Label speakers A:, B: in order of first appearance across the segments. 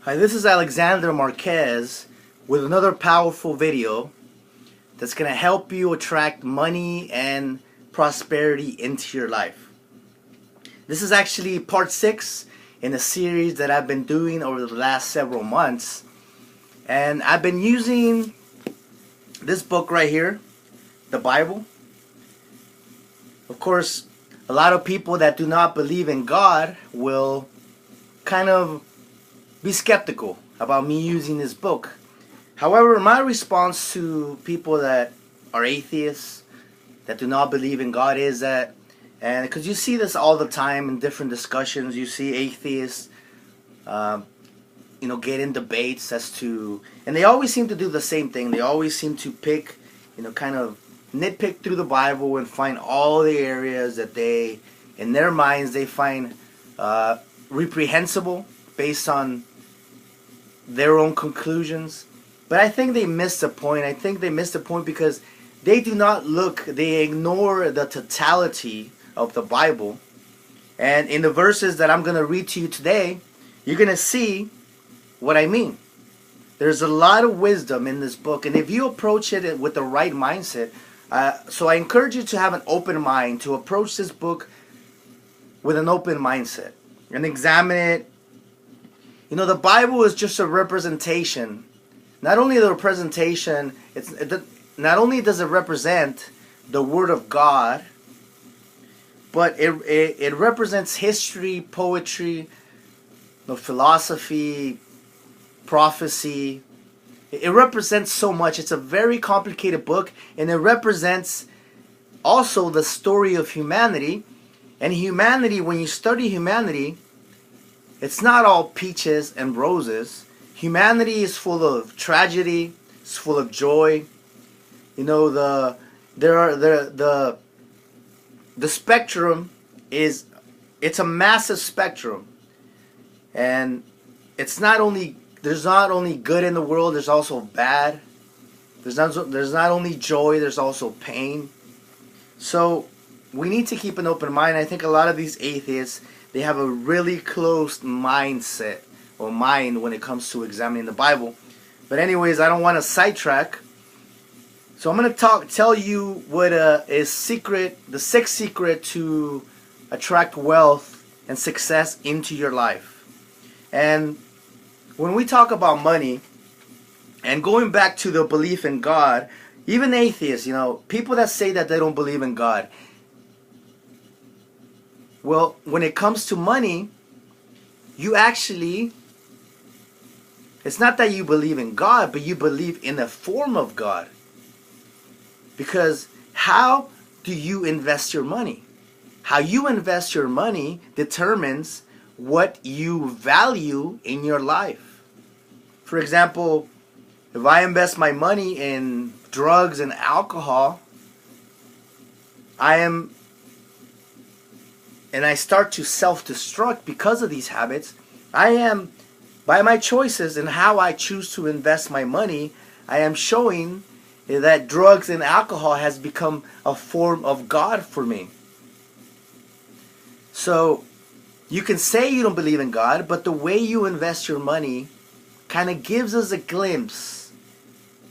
A: Hi, this is Alexander Marquez with another powerful video that's going to help you attract money and prosperity into your life. This is actually part 6 in a series that I've been doing over the last several months. And I've been using this book right here, the Bible. Of course, a lot of people that do not believe in God will kind of be skeptical about me using this book. However, my response to people that are atheists, that do not believe in God, is that, and because you see this all the time in different discussions, you see atheists, get in debates as to, and they always seem to do the same thing. They always seem to pick, kind of nitpick through the Bible and find all the areas that they, in their minds, they find reprehensible based on their own conclusions. But I think they missed the point. I think they missed the point because they do not look, they ignore the totality of the Bible. And in the verses that I'm going to read to you today, you're going to see what I mean. There's a lot of wisdom in this book, and if you approach it with the right mindset, so I encourage you to have an open mind, to approach this book with an open mindset and examine it. The Bible is just a representation. Not only the representation, not only does it represent the Word of God, but it represents history, poetry, philosophy, prophecy. It represents so much. It's a very complicated book, and it represents also the story of humanity. And humanity, when you study humanity, it's not all peaches and roses. Humanity is full of tragedy. It's full of joy. The spectrum is, it's a massive spectrum, and there's not only good in the world. There's also bad. There's not only joy. There's also pain. So we need to keep an open mind. I think a lot of these atheists, they have a really closed mindset or mind when it comes to examining the Bible. But anyways, I don't want to sidetrack. So I'm going to tell you what is the sixth secret to attract wealth and success into your life. And when we talk about money, and going back to the belief in God, even atheists, people that say that they don't believe in God, well, when it comes to money, you actually, it's not that you believe in God, but you believe in a form of God. Because how do you invest your money? How you invest your money determines what you value in your life. For example, if I invest my money in drugs and alcohol, and I start to self-destruct because of these habits, I am, by my choices and how I choose to invest my money, I am showing that drugs and alcohol has become a form of God for me. So you can say you don't believe in God, but the way you invest your money kind of gives us a glimpse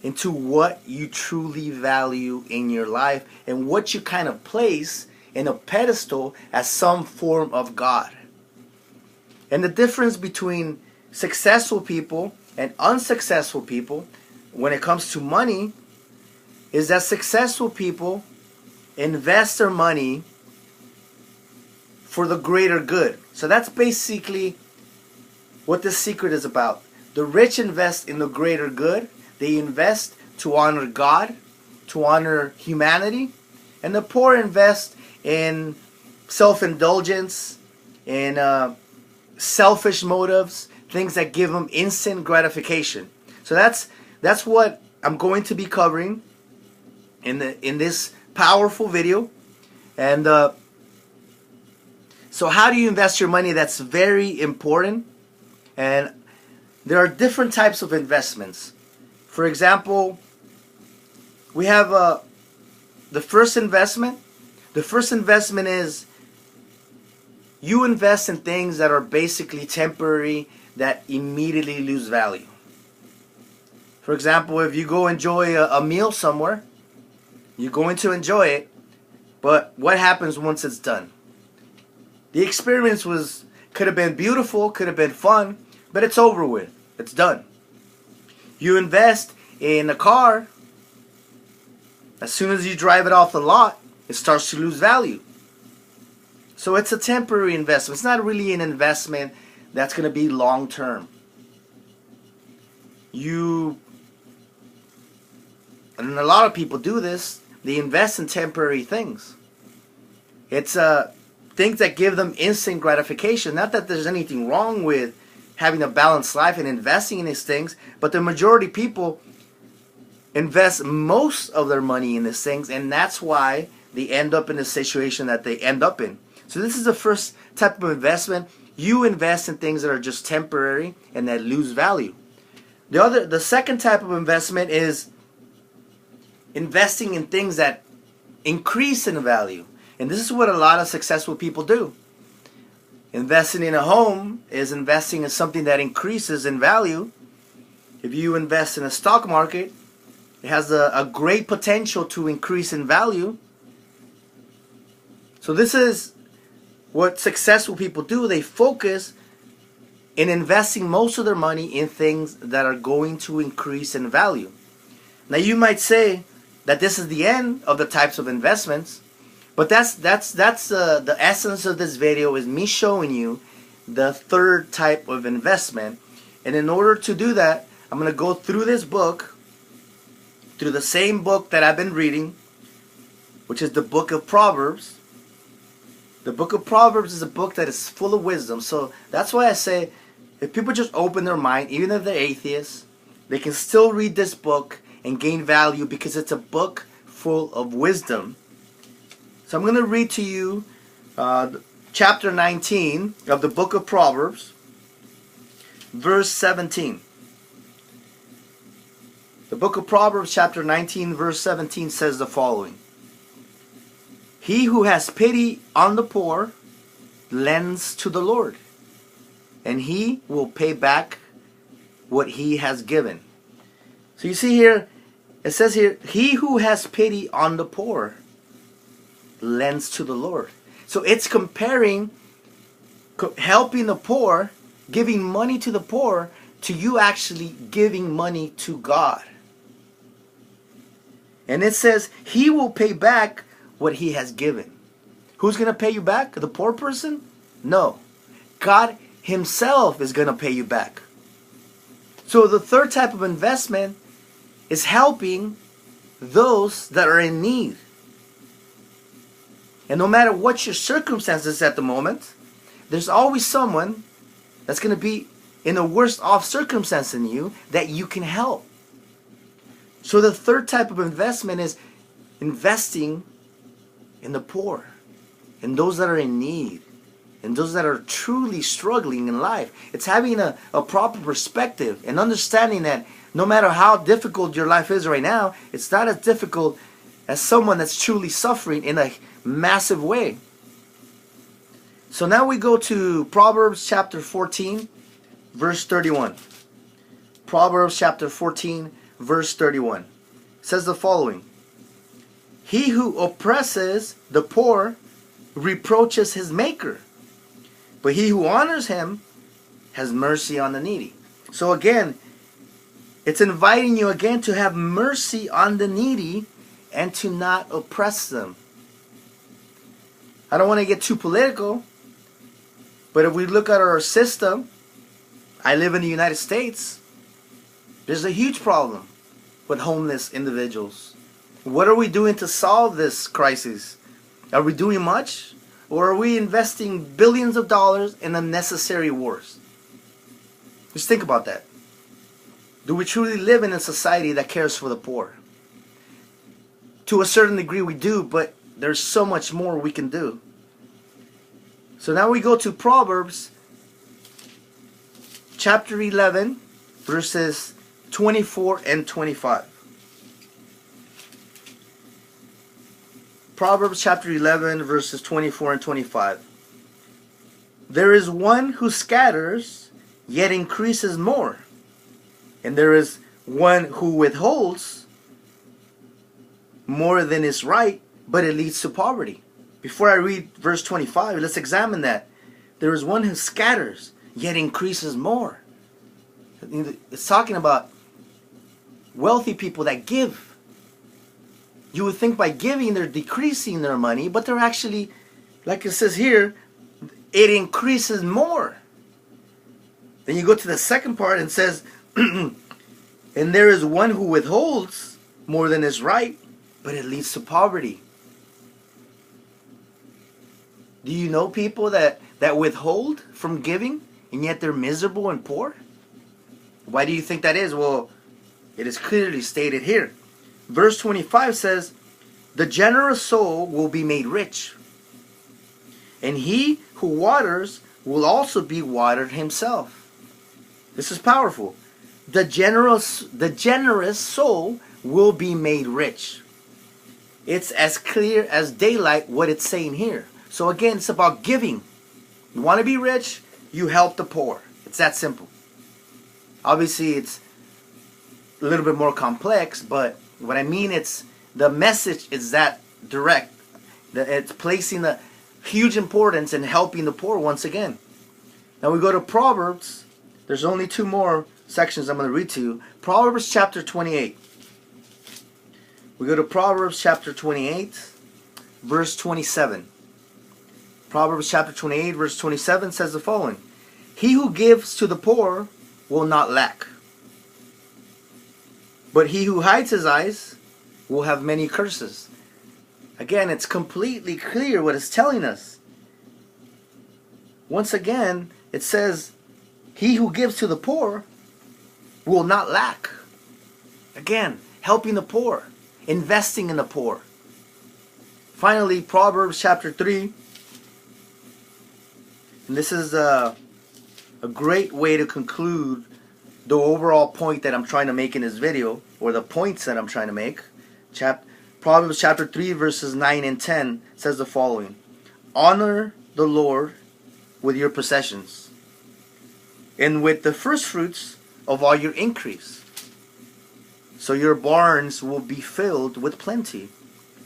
A: into what you truly value in your life and what you kind of place in a pedestal as some form of God. And the difference between successful people and unsuccessful people when it comes to money is that successful people invest their money for the greater good. So that's basically what this secret is about. The rich invest in the greater good. They invest to honor God, to honor humanity. And the poor invest in self-indulgence, in selfish motives, things that give them instant gratification. So that's what I'm going to be covering in this powerful video. And so how do you invest your money? That's very important. And there are different types of investments. For example, we have the first investment. The first investment is you invest in things that are basically temporary, that immediately lose value. For example, if you go enjoy a meal somewhere, you're going to enjoy it, but what happens once it's done? The experience could have been beautiful, could have been fun, but it's over with. It's done. You invest in a car, as soon as you drive it off the lot, it starts to lose value. So it's a temporary investment. It's not really an investment that's going to be long term. And a lot of people do this, they invest in temporary things. It's things that give them instant gratification. Not that there's anything wrong with having a balanced life and investing in these things, but the majority of people invest most of their money in these things, and that's why they end up in the situation that they end up in. So this is the first type of investment. You invest in things that are just temporary and that lose value. The second type of investment is investing in things that increase in value. And this is what a lot of successful people do. Investing in a home is investing in something that increases in value. If you invest in a stock market, it has a great potential to increase in value. So this is what successful people do. They focus in investing most of their money in things that are going to increase in value. Now you might say that this is the end of the types of investments, but that's the essence of this video, is me showing you the third type of investment. And in order to do that, I'm going to go through this book, through the same book that I've been reading, which is the book of Proverbs. The book of Proverbs is a book that is full of wisdom. So that's why I say, if people just open their mind, even if they're atheists, they can still read this book and gain value, because it's a book full of wisdom. So I'm going to read to you chapter 19 of the book of Proverbs, verse 17. The book of Proverbs, chapter 19, verse 17 says the following: He who has pity on the poor lends to the Lord, and he will pay back what he has given. So you see here, it says here, he who has pity on the poor lends to the Lord. So it's comparing helping the poor, giving money to the poor, to you actually giving money to God. And it says he will pay back what he has given. Who's going to pay you back? The poor person? No. God himself is going to pay you back. So the third type of investment is helping those that are in need. And no matter what your circumstances at the moment, there's always someone that's going to be in a worse off circumstance than you that you can help. So the third type of investment is investing in the poor, in those that are in need, and those that are truly struggling in life. It's having a proper perspective and understanding that no matter how difficult your life is right now, it's not as difficult as someone that's truly suffering in a massive way. So now we go to Proverbs chapter 14, verse 31. Proverbs chapter 14, verse 31. It says the following: He who oppresses the poor reproaches his maker, but he who honors him has mercy on the needy. So again, it's inviting you again to have mercy on the needy and to not oppress them. I don't want to get too political, but if we look at our system, I live in the United States, there's a huge problem with homeless individuals. What are we doing to solve this crisis? Are we doing much? Or are we investing billions of dollars in unnecessary wars? Just think about that. Do we truly live in a society that cares for the poor? To a certain degree we do, but there's so much more we can do. So now we go to Proverbs chapter 11, verses 24 and 25. Proverbs chapter 11, verses 24 and 25. There is one who scatters, yet increases more. And there is one who withholds more than is right, but it leads to poverty. Before I read verse 25, let's examine that. There is one who scatters, yet increases more. It's talking about wealthy people that give. You would think by giving they're decreasing their money, but they're actually, like it says here, it increases more. Then you go to the second part and says, and there is one who withholds more than is right, but it leads to poverty. Do you know people that withhold from giving, and yet they're miserable and poor? Why do you think that is? Well, it is clearly stated here. Verse 25 says, the generous soul will be made rich, and he who waters will also be watered himself. This is powerful. The generous soul will be made rich. It's as clear as daylight what it's saying here. So again, it's about giving. You want to be rich, you help the poor. It's that simple. Obviously, it's a little bit more complex, but what I mean, it's the message is that direct. It's placing a huge importance in helping the poor once again. Now we go to Proverbs. There's only two more sections I'm going to read to you. Proverbs chapter 28. We go to Proverbs chapter 28, verse 27. Proverbs chapter 28, verse 27 says the following. He who gives to the poor will not lack, but he who hides his eyes will have many curses. Again, it's completely clear what it's telling us. Once again, it says, he who gives to the poor will not lack. Again, helping the poor, investing in the poor. Finally, Proverbs chapter 3. And this is a great way to conclude the overall point that I'm trying to make in this video, or the points that I'm trying to make. Proverbs chapter 3 verses 9 and 10 says the following. Honor the Lord with your possessions, and with the first fruits of all your increase. So your barns will be filled with plenty,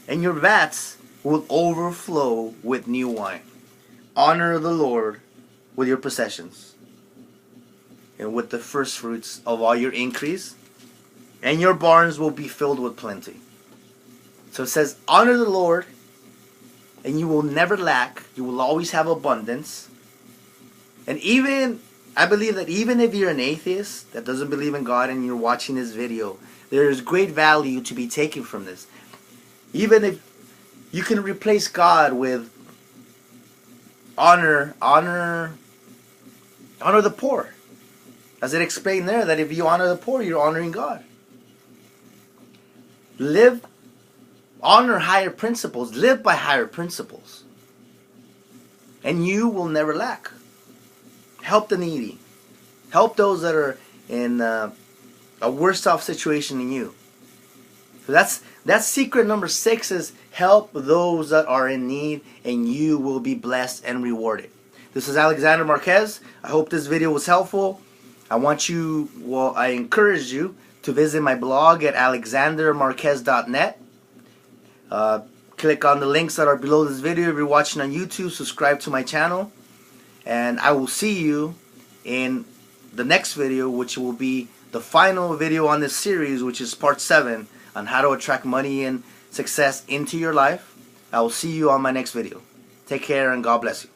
A: and your vats will overflow with new wine. Honor the Lord with your possessions, and with the first fruits of all your increase, and your barns will be filled with plenty. So it says, honor the Lord, and you will never lack. You will always have abundance. And I believe that even if you're an atheist that doesn't believe in God and you're watching this video, there is great value to be taken from this. Even if you can replace God with honor the poor. As it explained there, that if you honor the poor, you're honoring God. Honor higher principles. Live by higher principles. And you will never lack. Help the needy. Help those that are in a worse off situation than you. So that's secret number 6 is help those that are in need, and you will be blessed and rewarded. This is Alexander Marquez. I hope this video was helpful. I encourage you to visit my blog at alexandermarquez.net. Click on the links that are below this video. If you're watching on YouTube, subscribe to my channel. And I will see you in the next video, which will be the final video on this series, which is part 7 on how to attract money and success into your life. I will see you on my next video. Take care and God bless you.